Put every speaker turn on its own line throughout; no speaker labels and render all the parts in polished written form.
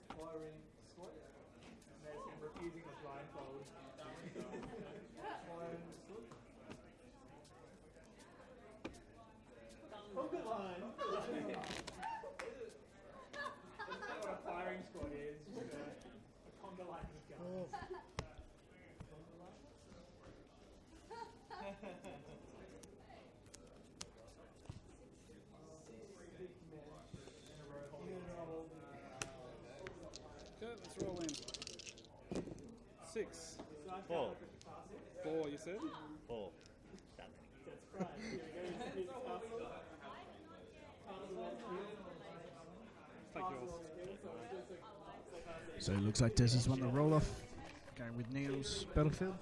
Firing squad. And there's him refusing the blindfold. Firing squad. Oh, good line. That's not what a firing squad is. Just a conga line with guns.
Okay, let's roll in. 6.
4.
4, you said?
4.
Take yours.
So it looks like Des has won the roll-off. Going with Neil's Battlefield.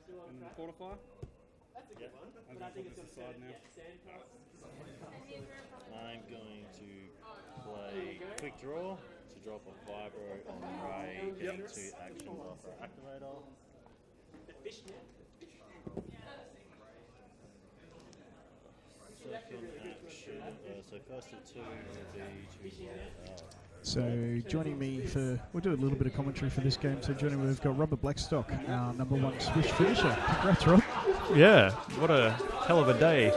And fortify.
Yep.
I'm going to put this aside now.
I'm going to play quick draw to drop a vibro on Ray, getting 2 actions after activator. Second action, so first of 2 will be to roll out.
So joining me for, we'll do a little bit of commentary for this game. So joining me, we've got Robert Blackstock, our #1 Swish finisher. Congrats, Rob.
Yeah, what a hell of a day,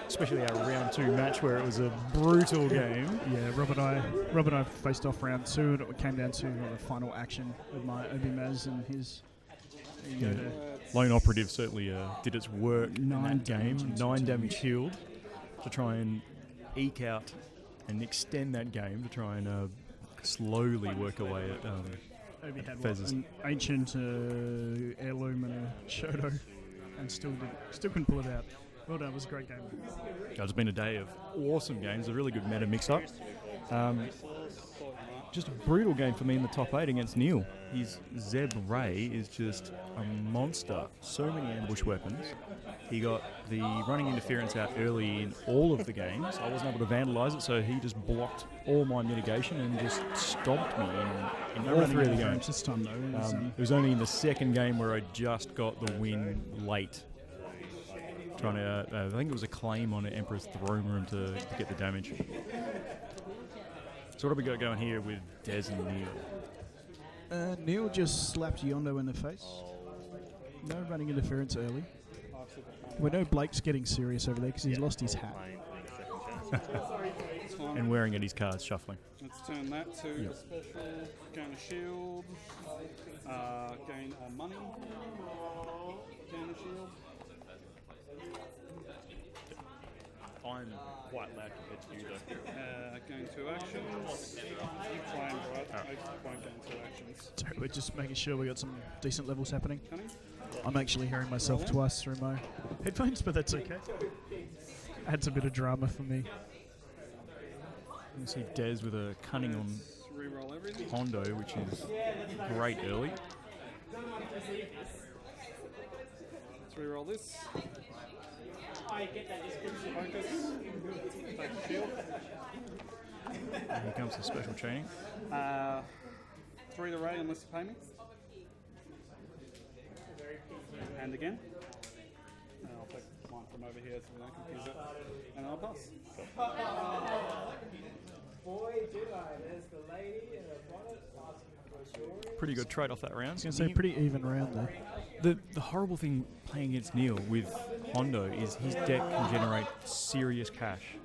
especially our round 2 match where it was a brutal game.
Yeah, Rob and I faced off round 2, and it came down to the final action with my Obi Maz and his Yoda.
Lone Operative certainly did its work in
9
that game.
damage.
9 damage healed to try and eke out and extend that game to try and slowly work away at
Obi had
Fez's.
an ancient heirloom and a Shoto, and still couldn't pull it out. Well done, it was a great game.
It's been a day of awesome games, a really good meta mix-up. Just a brutal game for me in the top 8 against Neil. His Zeb Ray is just a monster. So many ambush weapons. He got the running interference out early in all of the games. I wasn't able to vandalise it, so he just blocked all my mitigation and just stomped me in all 3 of the games.
This time though,
It was only in the second game where I just got the win late. Trying to, I think it was a claim on Emperor's Throne Room to get the damage. So what have we got going here with Des and Neil?
Neil just slapped Yondo in the face. No running interference early. We know Blake's getting serious over there because he's lost his hat.
And wearing at his cards, shuffling.
Let's turn that to a special. Gain a shield. Gain a money. Gain a shield.
I'm quite loud compared to you though.
Gain 2 actions. You claimed, right? I won't gain 2 actions.
So we're just making sure we got some decent levels happening.
Cunning?
I'm actually hearing myself twice through my headphones, but that's okay. Adds a bit of drama for me.
You can see Des with a cunning on
Reroll everything.
Hondo, which is great early.
Let's reroll this. Focus. Take the shield.
And here comes the special chaining.
3 the ray unless you pay me. And again. And I'll take one from over here so we don't confuse it. And I'll pass.
Boy, do I. There's the lady in the bonnet asking for a story.
Pretty good trade off that round.
I was going to say pretty even round there.
The horrible thing playing against Neil with Hondo is his deck can generate serious cash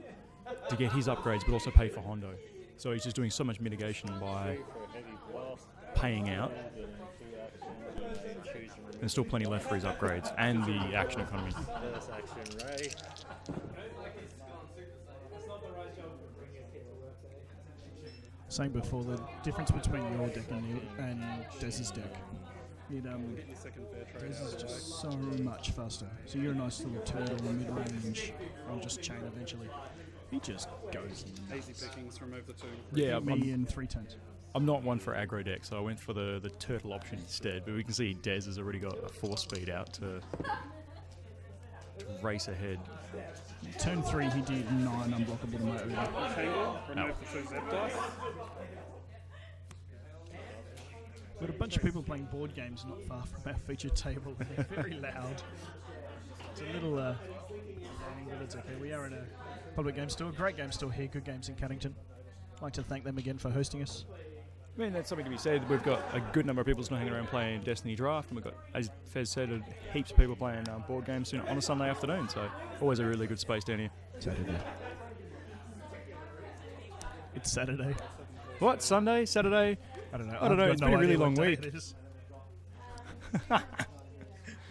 to get his upgrades, but also pay for Hondo. So he's just doing so much mitigation by paying out. There's still plenty left for his upgrades and the action economy.
First action, Ray.
Saying before, the difference between your deck and Des's deck. Des is just so much faster. So you're a nice little turtle mid-range. I'll just chain eventually. He just goes
Easy pickings, remove the 2.
Yeah,
me in 3 turns.
I'm not one for aggro deck, so I went for the turtle option instead. But we can see Des has already got a 4-speed out to race ahead.
Turn 3, he did 9 unblockable to my Obi.
Tangle, remove the 2 Zeb dice.
We've got a bunch of people playing board games not far from our feature table. They're very loud. It's a little but it's okay. We are in a public game store. Great game store here. Good games in Cannington. I'd like to thank them again for hosting us.
I mean, that's something to be said. We've got a good number of people still hanging around playing Destiny Draft, and we've got, as Fez said, heaps of people playing board games on a Sunday afternoon, so always a really good space down here.
Saturday. It's Saturday.
What? Sunday? Saturday?
I don't know.
I don't know. It's been a really long week.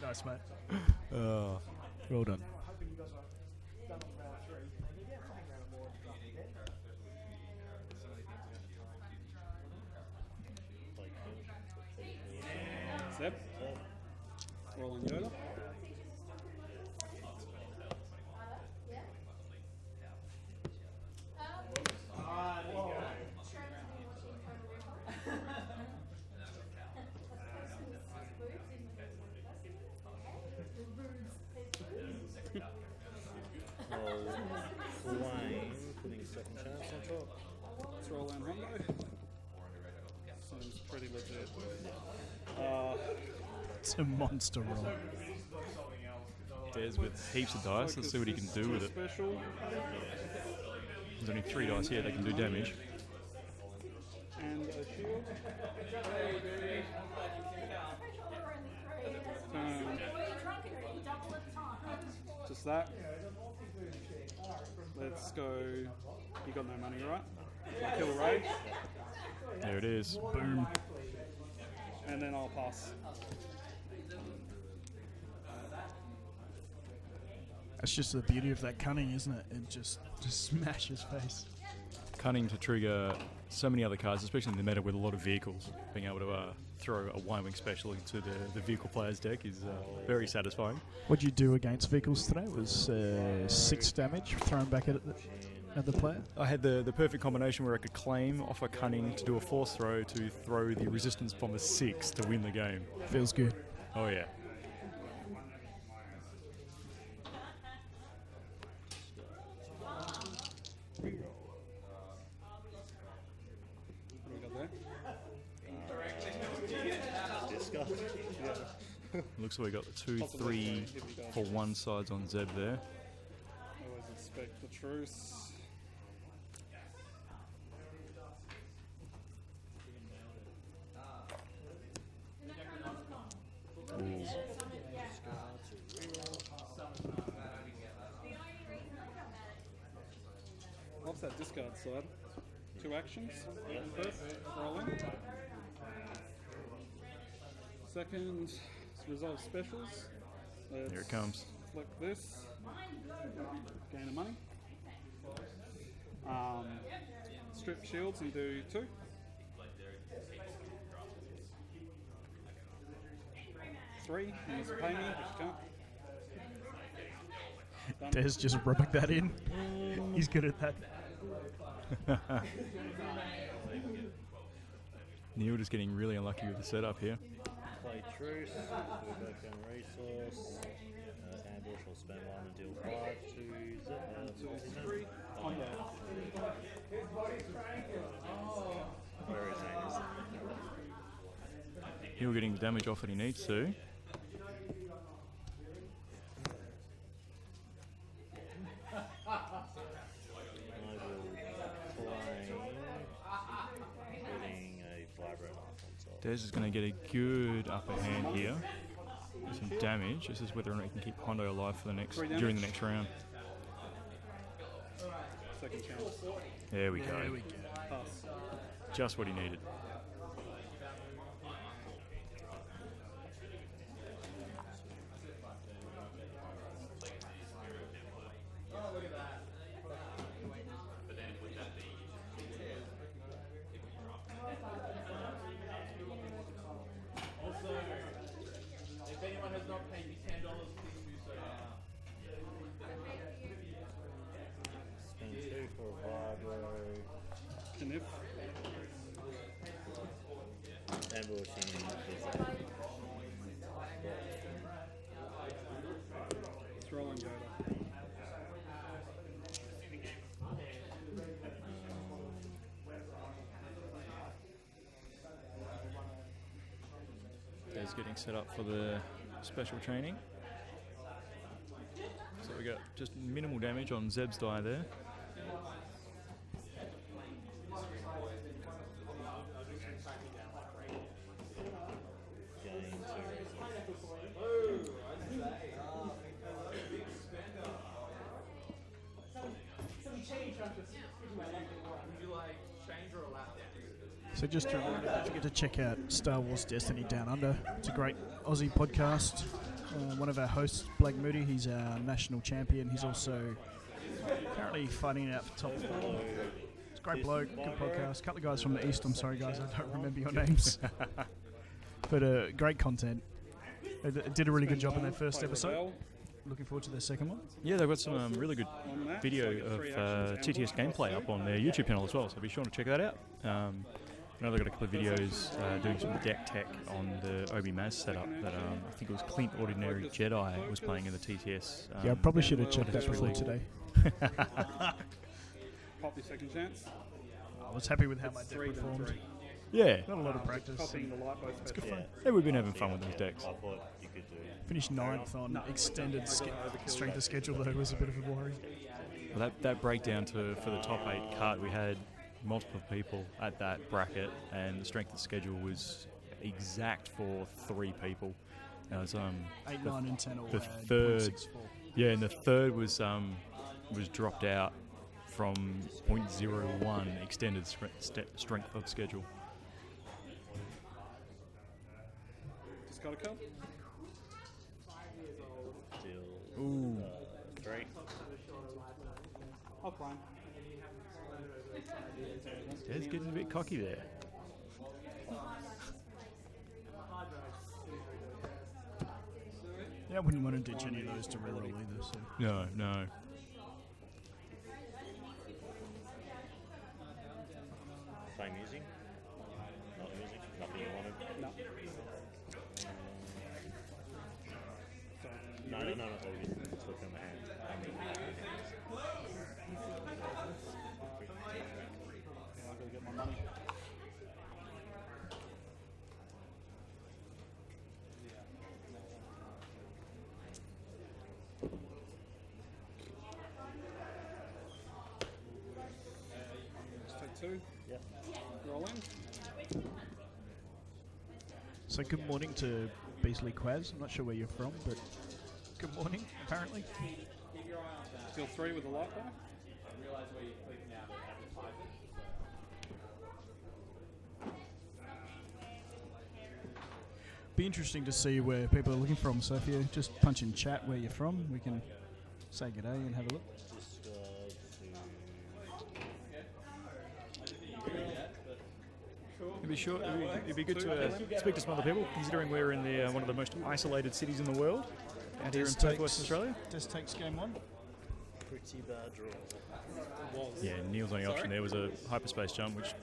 Nice, mate. Well done.
Zeb. Rolling Yoda.
Flame, putting second chance on top.
Let's roll in Hondo. Seems pretty legit.
It's a monster roll.
Des with heaps of dice. Let's see what he can do with it.
Special.
There's only 3 dice here. They can do damage.
And a shield. Just that. Let's go. You got no money, right? Kill Ray.
There it is.
Boom.
And then I'll pass.
That's just the beauty of that cunning, isn't it? It just smashes face.
Cunning to trigger so many other cards, especially in the meta with a lot of vehicles. Being able to throw a one-wing special into the vehicle player's deck is very satisfying.
What'd you do against vehicles today? It was 6 damage thrown back at the player?
I had the perfect combination where I could claim off a cunning to do a force throw to throw the resistance bomb a 6 to win the game.
Feels good.
Oh yeah.
What do we got there?
Discard.
Looks like we got the 2, 3 for one sides on Zeb there.
Always expect the truce. What's that discard side? 2 actions. First, rolling. Second, resolve specials. Let's
Here it comes.
Flick this. Gain a money. Strip shields and do 2. Three. You need to pay me, which you can't. Done.
Des just rubbing that in. He's good at that.
Neil just getting really unlucky with the setup here.
Play truce, do a background resource, ambush or spend 1 and deal 5 to
3. Hondo.
Very heinous.
Neil getting the damage off that he needs to. Des is going to get a good upper hand here. Some damage. This is whether or not he can keep Hondo alive for the next during the next round.
Second chance.
There we go.
Pass.
Just what he needed.
Spend 2 for a vibro.
Kniff.
Ambushing is
It's rolling Yoda.
Des getting set up for the special training. So we got just minimal damage on Zeb's die there.
So just a reminder, don't forget to check out Star Wars Destiny Down Under. It's a great Aussie podcast. One of our hosts, Blake Moody, he's our national champion. He's also currently fighting out for top 4. It's a great bloke, good podcast. A couple of guys from the East, I'm sorry guys, I don't remember your names. But great content. They did a really good job in their first episode. Looking forward to their second one.
Yeah, they've got some really good video of TTS gameplay up on their YouTube channel as well, so be sure to check that out. I know they've got a couple of videos doing some deck tech on the Obi Maz setup that I think it was Clint Ordinary Jedi was playing in the TTS.
Yeah, I probably should have checked that before today.
Pop your second chance.
I was happy with how my deck performed.
Yeah.
Not a lot of practice.
Copying the light both
It's good fun.
Yeah, we've been having fun with those decks.
I thought you could do.
Finished 9th on extended strength of schedule, though, was a bit of a worry.
Well, that breakdown for the top 8 card, we had multiple people at that bracket, and the strength of schedule was exact for 3 people. It was
8, 9, and 10 all
the
had
third,
0.64.
yeah, and the third was dropped out from 0.01 extended strength of schedule.
Just got a cup.
Deal.
Ooh.
3.
I'll climb.
It's getting a bit cocky there.
Yeah, I wouldn't want to ditch any of those to reroll either. So.
No.
Playing music? Not music? Nothing you wanted?
No.
No, not that you just look at my hand.
I gotta get my money. Just take 2.
Yep.
Roll in.
So good morning to Beasley Quaz. I'm not sure where you're from, but good morning, apparently.
Deal 3 with the light bar.
Be interesting to see where people are looking from. So if you just punch in chat where you're from, we can say g'day and have a look.
It'd be good to speak to some other people, considering we're in the one of the most isolated cities in the world, out here in Perth, West Australia.
Just takes game 1.
Pretty bad draw.
Yeah, Neil's only option there was a hyperspace jump, which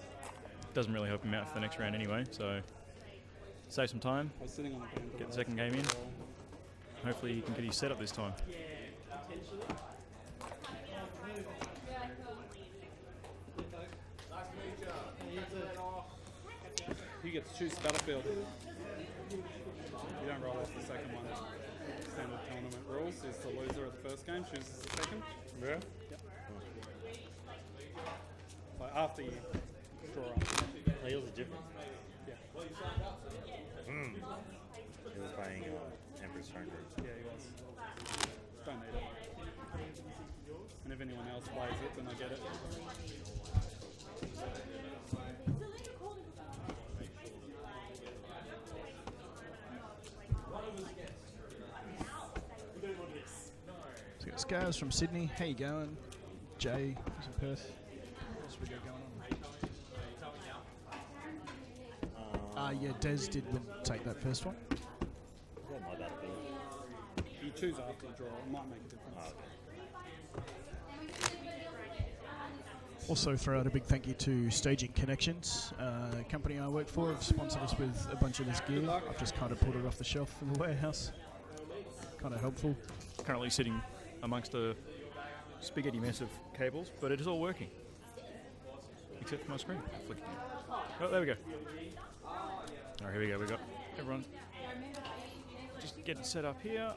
doesn't really help him out for the next round anyway, so save some time,
I was sitting on the bench.
get the second game in. Hopefully he can get his setup this time.
You get to choose the battlefield. You don't roll off the second one. Standard tournament rules is the loser of the first game chooses the second.
Yeah?
Yep. So after you draw up.
Heels are different.
Yeah.
He was playing Emperor's Throne Room.
Yeah, he was. Don't need it. And if anyone else plays it, then I get it.
So got Scars from Sydney. How you going? Jay is in Perth. What else we got going on? Yeah, Des did take that first one.
What my battlefield?
You choose after you draw. It might make a difference.
Also throw out a big thank you to Staging Connections, a company I work for. Have sponsored us with a bunch of this gear. I've just kind of pulled it off the shelf from the warehouse. Kind of helpful.
Currently sitting amongst a spaghetti mess of cables, but it is all working. Except for my screen flicking. Oh, there we go. Alright, here we go. We got everyone just getting set up here.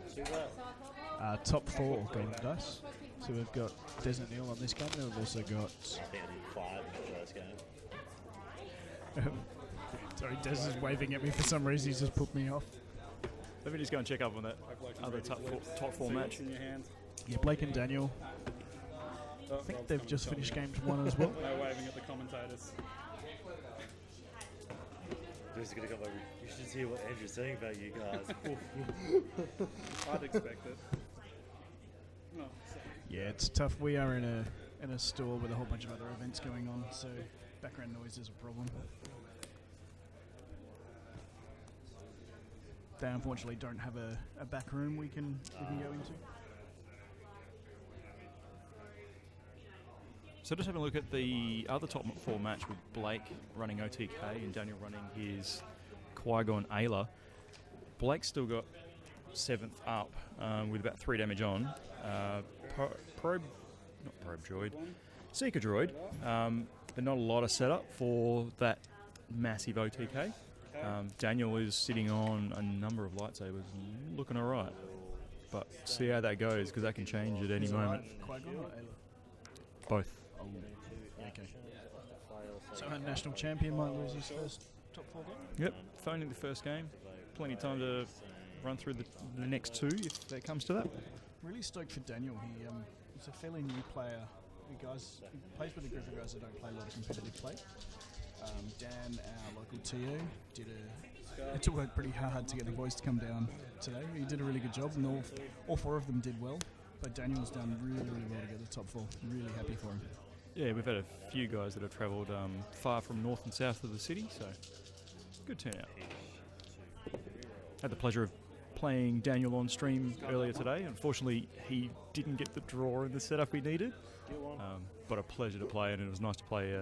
See that?
Top 4 golden dice. So we've got Desmond Neil on this game, and we've also got...
I think I did 5 in the first game.
Sorry, Des is waving at me for some reason. He's just put me off.
Let me just go and check up on that other top four match.
In your hand.
Yeah, Blake and Daniel. I think they've just finished games 1 as well.
No waving at the commentators.
Just gonna come over. You should see what Andrew's saying about you guys.
I'd expect it. No, so
Yeah, it's tough. We are in a store with a whole bunch of other events going on, so background noise is a problem. They unfortunately don't have a back room we can go into.
So just having a look at the other top 4 match with Blake running OTK and Daniel running his Qui-Gon Ayla. Blake's still got 7th up with about 3 damage on. Seeker Droid, but not a lot of setup for that massive OTK. Daniel is sitting on a number of lightsabers, looking alright. But see how that goes, because that can change at any moment.
Qui-Gon or Ayla?
Both.
Oh, yeah, okay. So our national champion might lose his first top 4 game?
Yep, phoning the first game. Plenty of time to run through the next 2 if that comes to that.
Really stoked for Daniel. He's a fairly new player. He plays with a group of guys that don't play a lot of competitive play. Dan, our local TO, it took like pretty hard to get the boys to come down today. He did a really good job, and all 4 of them did well. But Daniel's done really, really well to get the top 4. Really happy for him.
Yeah, we've had a few guys that have travelled far from north and south of the city, so good turnout. Had the pleasure of playing Daniel on stream earlier today. Unfortunately, he didn't get the draw and the setup we needed, but a pleasure to play, and it was nice to play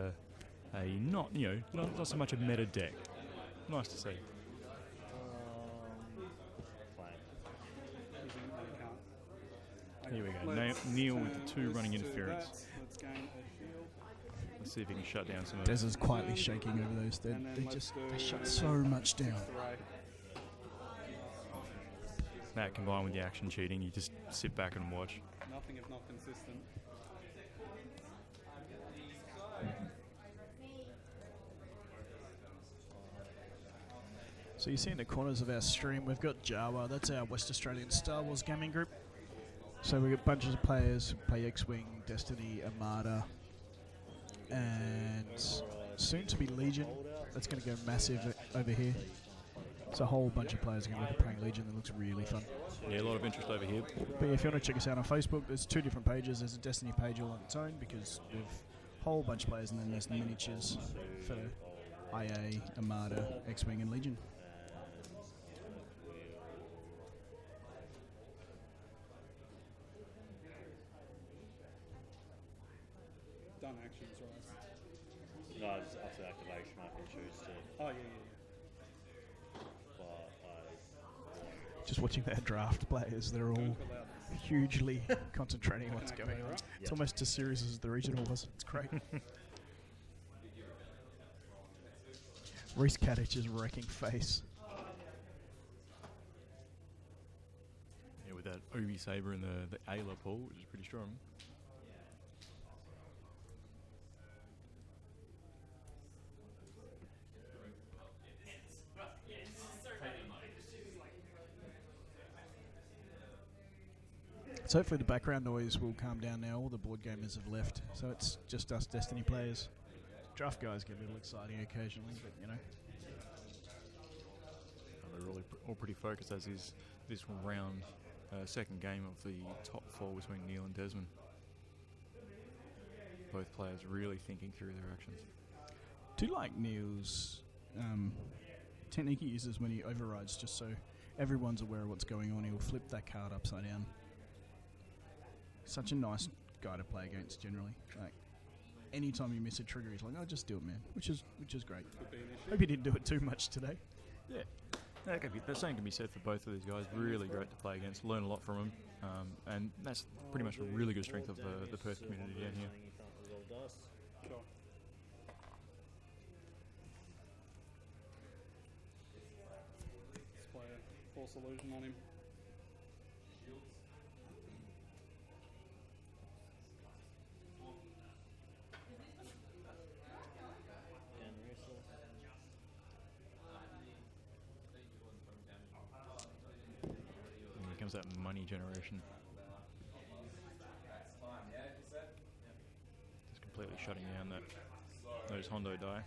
not so much a meta deck. Nice to see. Here we go. Neil with the 2 running interference.
let's gain a shield.
Let's see if he can shut down some of
Des
those.
is quietly shaking over those. They shut so much down.
That combined with the action cheating, you just sit back and watch.
Nothing if not consistent.
So you see in the corners of our stream, we've got Jawa. That's our West Australian Star Wars gaming group. So we've got bunches of players who play X-Wing, Destiny, Armada, and soon to be Legion. That's going to go massive over here. So a whole bunch of players are going to look at playing Legion. That looks really fun.
Yeah, a lot of interest over here.
But if you want to check us out on Facebook, there's 2 different pages. There's a Destiny page all on its own because we've a whole bunch of players, and then there's miniatures for IA, Armada, X-Wing, and Legion.
Done actions, right?
No, just after activation, I can choose to.
Oh, yeah.
But
Just watching their draft players, they're all hugely concentrating on what's going on. It's almost as serious as the regional was. It's great. Reese Kadich is wrecking face.
Yeah, with that Obi Saber and the Ayla pull, which is pretty strong.
So hopefully the background noise will calm down now. All the board gamers have left, so it's just us Destiny players. Draft guys get a little exciting occasionally, but you know.
They're really all pretty focused as is this round, second game of the top 4 between Neil and Desmond. Both players really thinking through their actions.
Do you like Neil's technique he uses when he overrides, just so everyone's aware of what's going on? He'll flip that card upside down. Such a nice guy to play against generally. Like, anytime you miss a trigger, he's like, "Oh, just do it, man," which is great. Hope he didn't do it too much today.
Yeah, the same can be said for both of these guys. Really great to play against. Learn a lot from them, and that's pretty much a really good strength of the Perth community down here.
Sure. Let's play a Force Illusion on him.
That money generation. Just completely shutting down those Hondo die.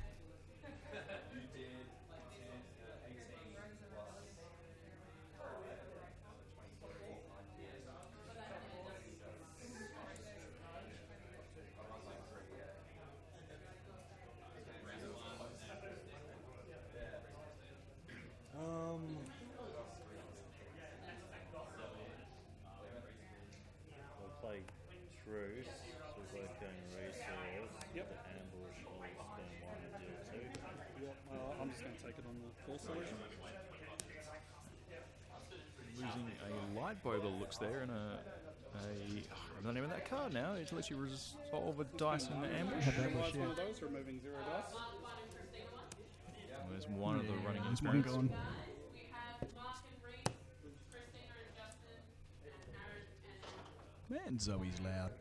We'll play truce, so we're both going resource.
Yep.
The ambush will spend 1 and deal 2.
Yep. I'm just going to take it on the force solution.
Losing a light boba looks there, and I'm not even that card now. It lets you resolve a dice in the ambush.
Realize one of those, removing 0 dice.
And there's one of the running
There's one
instruments.
gone. Man, Zoe's loud.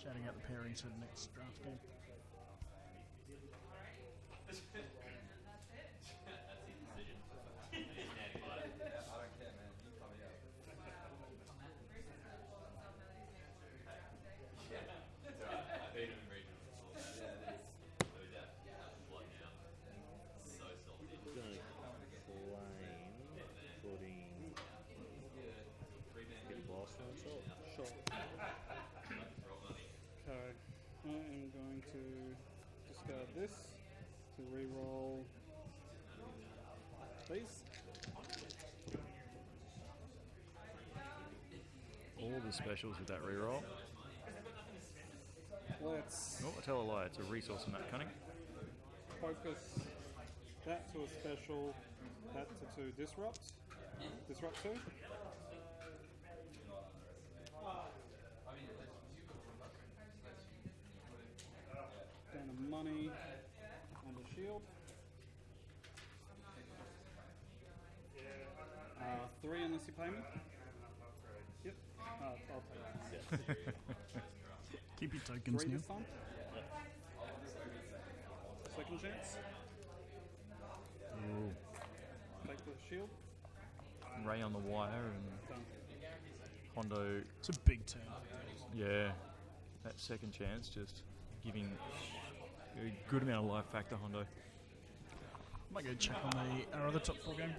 Shouting out the pairings for the next draft game.
Sure. Okay. I am going to discard this to re-roll these.
All the specials with that reroll.
Let's
Oh, I tell a lie. It's a resource in that cunning.
focus that to a special, that to 2 disrupt. Disrupt 2. Down to money and a shield. 3 unless you pay me. Yep. I'll pay you.
Keep your tokens
3
now.
this time. Second chance. Take the shield.
Ray on the wire and
Done.
Hondo.
It's a big turn.
Yeah, that second chance just giving a good amount of life back to Hondo.
Might go check on our other top 4 game.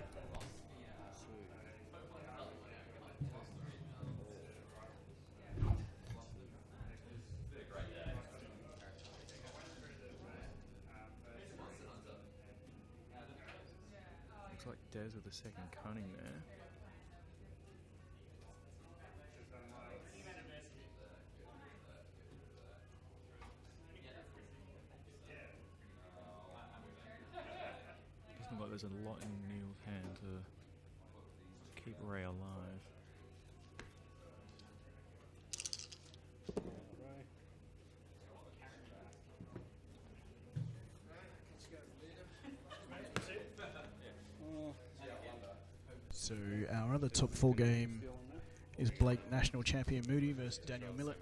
Looks like Des with the second cunning there. Doesn't look like there's a lot in Neil's hand to keep Ray alive.
So our other top 4 game is Blake National Champion Moody versus Daniel Millett.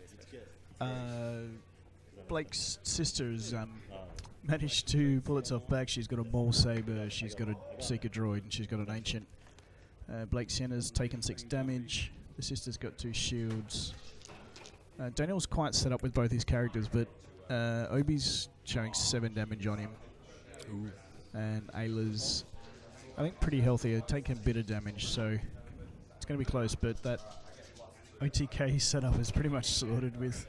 Blake's sister's managed to pull itself back. She's got a Maul Saber, she's got a Seeker Droid, and she's got an Ancient. Blake Sienna's taken 6 damage. The sister's got 2 shields. Daniel's quite set up with both his characters, but Obi's showing 7 damage on him.
Ooh.
And Ayla's, I think, pretty healthy, taking a bit of damage, so it's going to be close, but that OTK setup is pretty much sorted with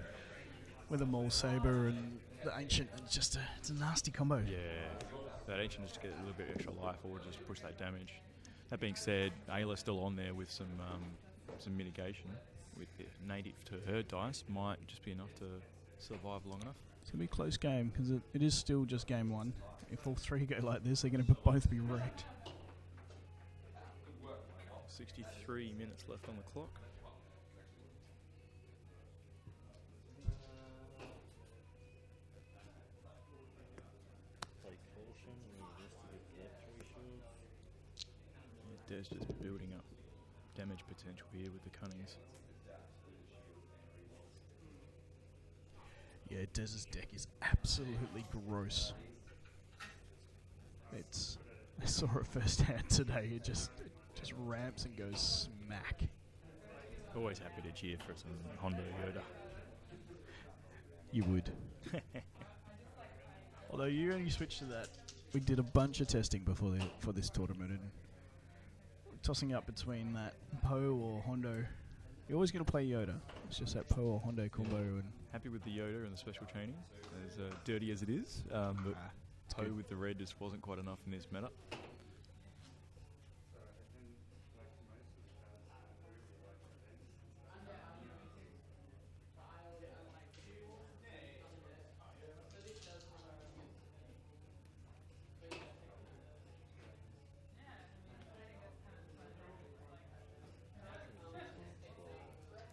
a Maul Saber and the Ancient. It's a nasty combo.
Yeah, that Ancient just to get a little bit extra life or just push that damage. That being said, Ayla's still on there with some mitigation. With native to her dice, might just be enough to survive long enough.
It's going to be a close game because it is still just game 1. If all 3 go like this, they're going to both be wrecked.
63 minutes left on the clock.
Play caution, investigate that 3 shields.
Des just building up damage potential here with the cunnings.
Yeah, Des's deck is absolutely gross. I saw it firsthand today. It just ramps and goes smack.
Always happy to cheer for some Hondo Yoda.
You would. Although you only switched to that, we did a bunch of testing for this tournament, and tossing up between that Poe or Hondo. You're always going to play Yoda. It's just that Poe or Hondo combo. And
Happy with the Yoda and the special chaining, as dirty as it is. But Poe with the red just wasn't quite enough in this meta.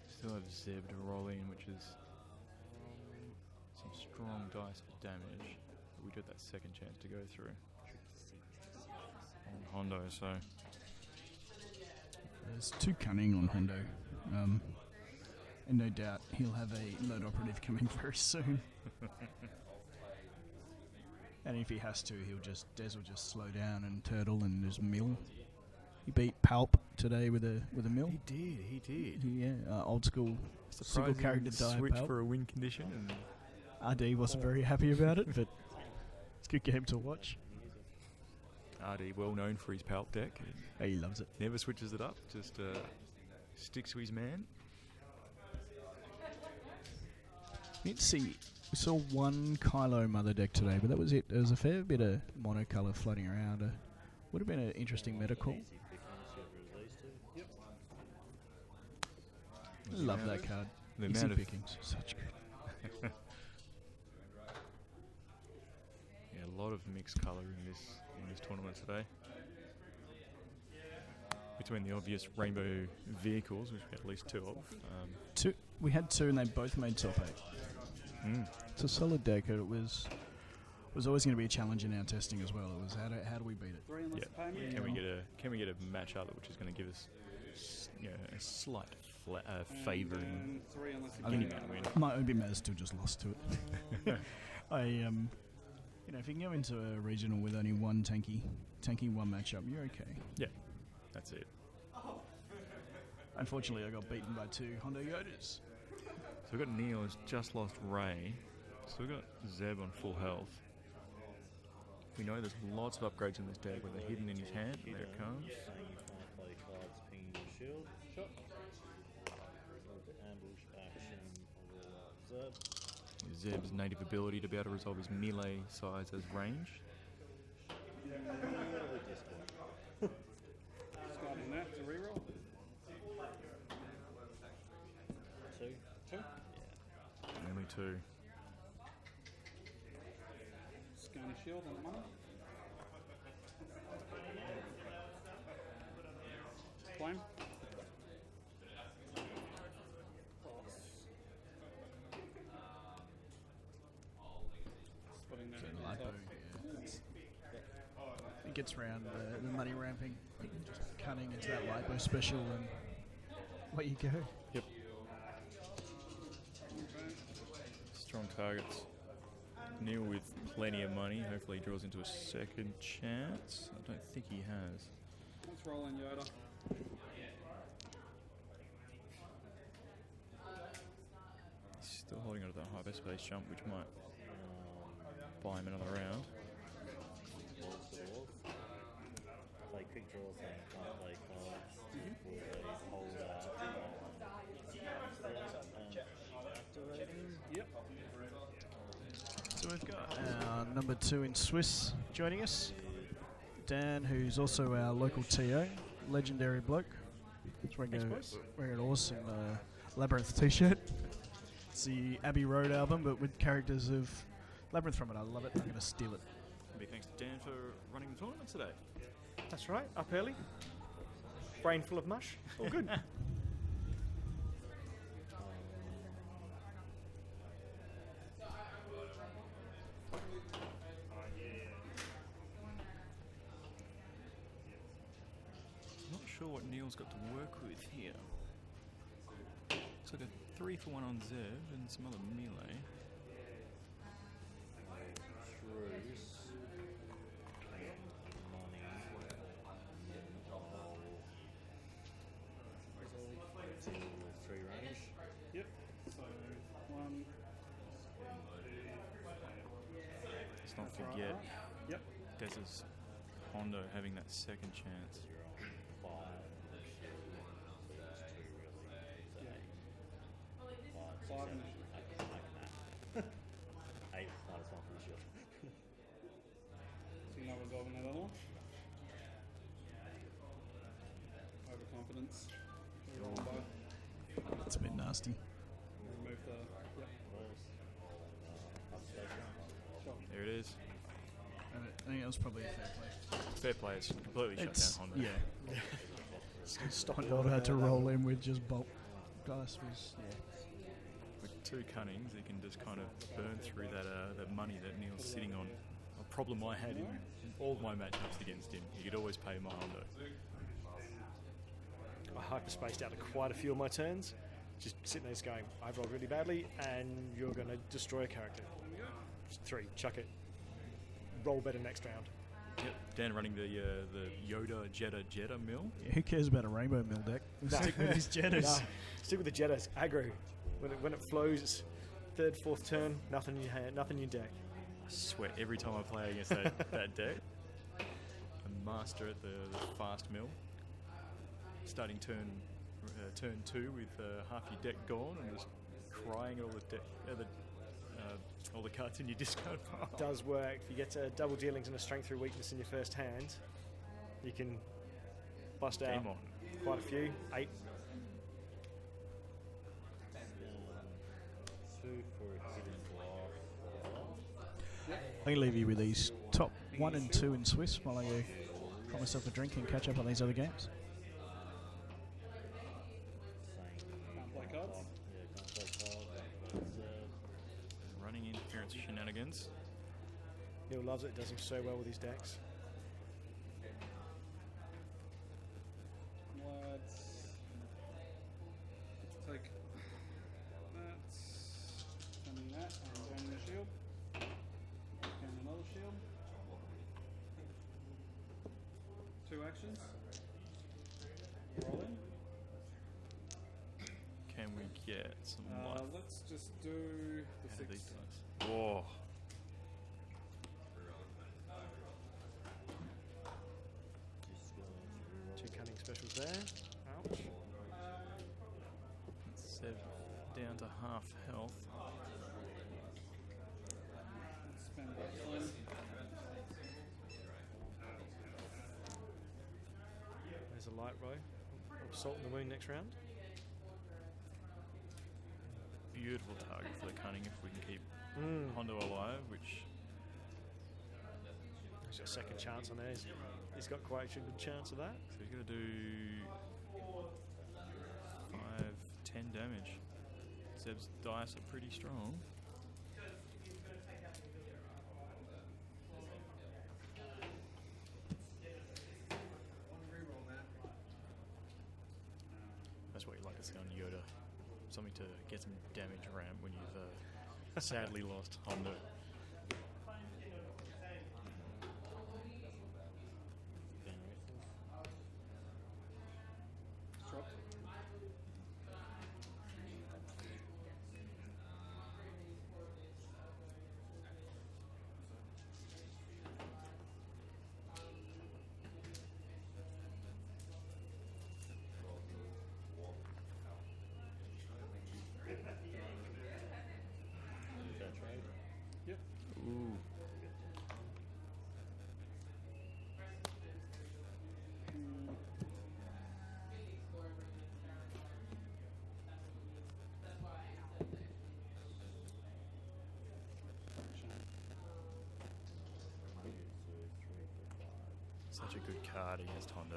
Still have Zeb to roll in, which is some strong dice for damage. But we got that second chance to go through. On Hondo, so
there's 2 cunning on Hondo. And no doubt he'll have a load operative coming very soon. And if he has to, Des will just slow down and turtle and just mill. He beat Palp today with a mill.
He did.
Yeah, old school single character die
switch
Palp.
for a win condition. And
RD wasn't very happy about it, but it's a good game to watch.
RD, well known for his Palp deck.
Oh, he loves it.
Never switches it up, just sticks to his man.
Let's see. We saw one Kylo Mother deck today, but that was it. There was a fair bit of monocolour floating around. Would have been an interesting meta call. Love that card.
The
Easy
amount of
pickings. Such good.
Yeah, a lot of mixed colour in this tournament today. Between the obvious rainbow vehicles, which we had at least 2 of.
We had 2 and they both made top 8. It's a solid deck. It was always going to be a challenge in our testing as well. It was how do we beat it?
3 unless
Yeah.
the payment.
Can we get a matchup which is going to give us a slight favour in
And 3 unless the
I think
payment.
win?
my Obi Maz still just lost to it. If you can go into a regional with only one tanky one matchup, you're okay.
Yeah, that's it.
Unfortunately, I got beaten by 2 Hondo Yodas.
So we've got Neil who's just lost Ray. So we've got Zeb on full health. We know there's lots of upgrades in this deck where they're hidden in his hand, and there it comes.
Saying you can't play cards pinging your shield. Shot. With the ambush action of Zeb.
Zeb's native ability to be able to resolve his melee size as range.
Starting that to reroll.
2.
2.
Only 2.
Scan a shield and money. Flame. Spotting that.
It gets around the money ramping, just cutting into that lipo special, and away you go.
Yep. Strong targets. Neil with plenty of money. Hopefully he draws into a second chance. I don't think he has.
Let's roll in Yoda.
He's still holding on to that hyperspace jump, which might buy him another round.
Play quick draw saying you can't play cards with a holder activating.
Yep.
So we've got our number 2 in Swiss joining us. Dan, who's also our local TO, legendary bloke. He's wearing an awesome Labyrinth t-shirt. It's the Abbey Road album, but with characters of Labyrinth from it. I love it. I'm going to steal it.
Big thanks to Dan for running the tournament today.
That's right, up early. Brain full of mush. All good.
Not sure what Neil's got to work with here. Looks like a 3-for-1 on Zev and some other melee.
Shrews. Money. And then I'll deal with 3 range.
Yep. So 1.
It's not
That's right,
forget
right. Yep.
Des's Hondo having that second chance.
Five initiative.
Eight is the hardest one for the shield.
So you're not resolving that other one? Overconfidence.
It's a bit nasty.
Remove the. Yep. Sure.
There it is.
I think that was probably a fair play.
Fair play. It's completely shut
It's,
down Hondo.
yeah.
Stop it.
Hondo had to roll in with just bulk dice. Was, yeah.
With two cunnings, he can just kind of burn through that money that Neil's sitting on. A problem I had in all my matchups against him. He could always pay my Hondo.
I hyperspaced out quite a few of my turns. Just sitting there just going, I've rolled really badly and you're going to destroy a character. Just 3, chuck it. Roll better next round.
Yep. Dan running the Yoda Jetta mill.
Yeah, who cares about a rainbow mill deck? Stick with his Jettas.
No, stick with the Jettas. Aggro. When it flows, it's 3rd, 4th turn, nothing in your hand, nothing in your deck.
I sweat every time I play against that deck. A master at the fast mill. Starting turn 2 with half your deck gone and just crying at all the cards in your discard pile.
Does work. If you get double dealings and a strength through weakness in your first hand, you can bust out
Game on.
quite a few. 8.
2 for hidden block.
I can leave you with these top 1 and 2 in Swiss while I go pour myself a drink and catch up on these other games.
Can't play cards.
Yeah, can't play cards.
Running interference shenanigans.
Neil loves it. Does him so well with his decks.
Let's take that, sending that, and burning the shield. And another shield. 2 actions. Rolling.
Can we get some life
Let's just do the
out of
6.
these dice? Whoa.
Two cunning specials there. Ouch.
Sev down to half health.
Let's spend that one.
There's a light row. Salt in the wound next round.
Beautiful target for the cunning if we can keep Hondo alive, which
He's got a second chance on there. He's got quite a good chance of that.
so he's going to do 5, 10 damage. Zeb's dice are pretty strong. That's what you like to see on Yoda. Something to get some damage ramp when you've sadly lost Hondo.
Dropped. Yep.
Ooh. Such a good card against Hondo.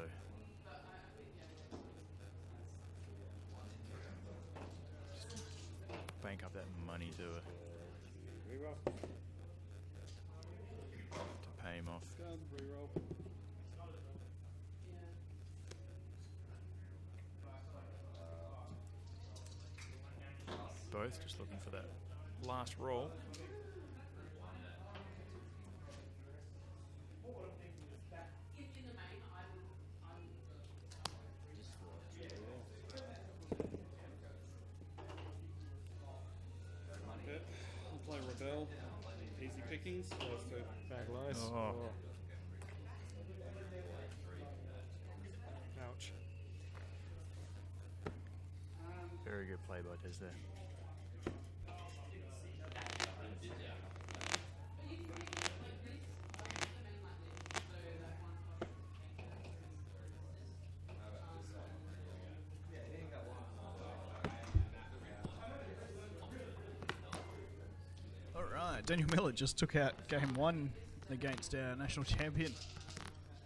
Just bank up that money to pay him off.
Discard, reroll.
Both just looking for that last roll.
I'll play Rebel.
easy pickings. Goes to
Bad lies.
Oh.
Ouch.
Very good play by Des there.
All right, Daniel Miller just took out game 1 against our national champion.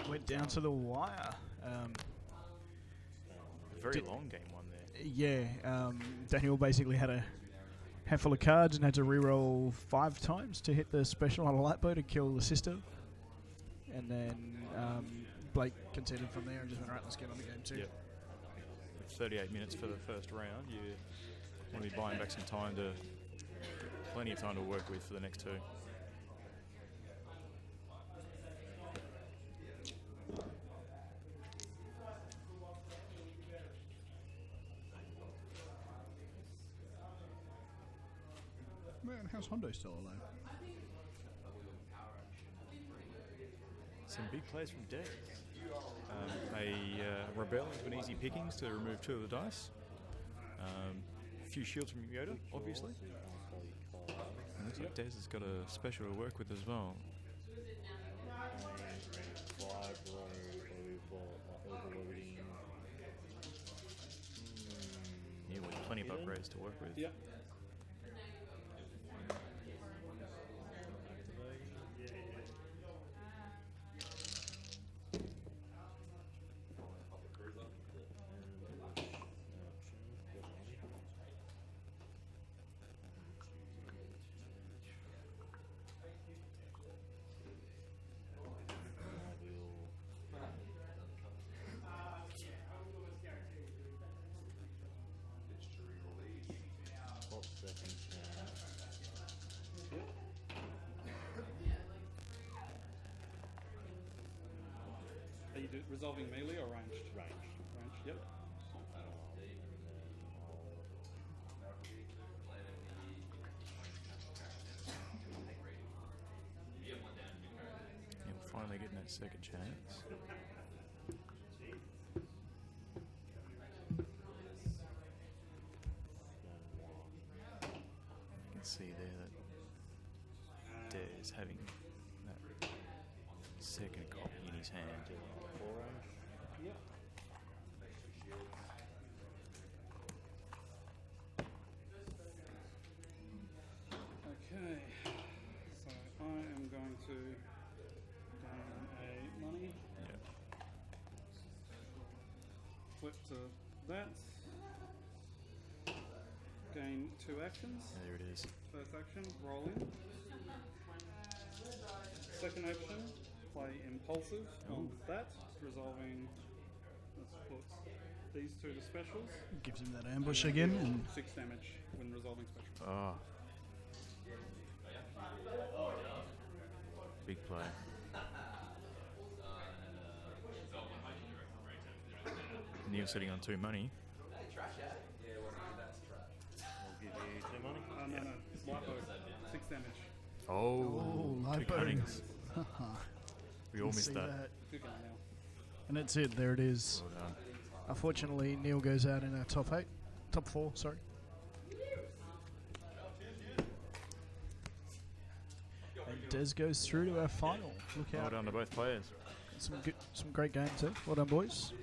Went down to the wire.
Very long game one there.
Yeah, Daniel basically had a handful of cards and had to re-roll 5 times to hit the special on a light bow to kill the sister. And then Blake conceded from there and just went, right, let's get on the game 2.
Yep. With 38 minutes for the first round, you want to be buying back some time to, plenty of time to work with for the next 2.
Man, how's Hondo still alive?
Some big plays from Des. A rebel into an easy pickings to remove 2 of the dice. A few shields from Yoda, obviously. And looks like Des has got a special to work with as well. Yeah, with plenty of upgrades to work with.
Yep. Are you resolving melee or ranged?
Ranged.
Ranged, yep.
And finally getting that second chance. You can see there that Des having that second copy in his hand.
Yep. Okay, so I am going to gain a money,
Yep.
flip to that, gain 2 actions.
There it is.
First action, roll in. Second action, play impulsive on that, resolving, let's put these 2 to specials.
Gives him that ambush again. And
6 damage when resolving specials.
Oh. Big play. Neil sitting on 2 money.
I'll give you 2 money.
No, light bow, 6 damage.
Oh,
light
2
bow.
cunnings. We all
see
missed that.
Good going now.
And that's it, there it is.
Well done.
Unfortunately, Neil goes out in our top 4, sorry. And Des goes through to our final. Look
Well
out.
done to both players.
Some great games there. Well done, boys.